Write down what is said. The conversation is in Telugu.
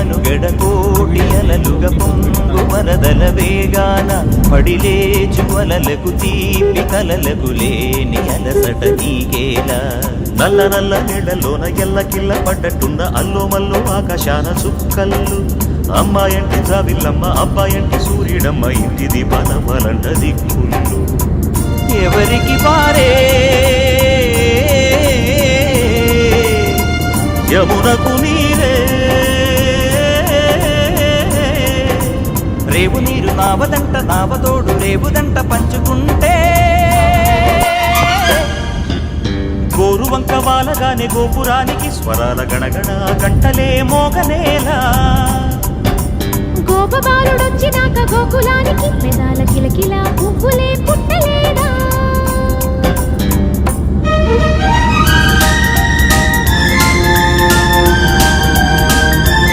మనుగడ కోటి అలలుగ పొంగు వరదల వేగాన పడిలేచు అలలకు తీపి కలలకు లేని అలసట నీకేలా నల్ల నల్ల నీళ్లలోన ఎల్లకిల్ల పడ్డట్టున్న అల్లో మల్లో ఆకాశాన చుక్కల్లు అమ్మాయంటి జాబిల్లమ్మ అబ్బాయంటి సూర్యుడమ్మ ఇంటి దీపాల బలంట దిక్కుళ్ళు ఎవరికి పారే యమునకు నీరే రేవు నీరు నావదంట నావతోడు రేవుదంట పంచుకుంటే గోరు వంక వాలగానే గోపురానికి స్వరాల గణగణ గంటలే మోగనేలా గోపబాలుడొచ్చినాక గోకులానికి పెదాల కిలకిలా పువ్వులే పుట్టలేదా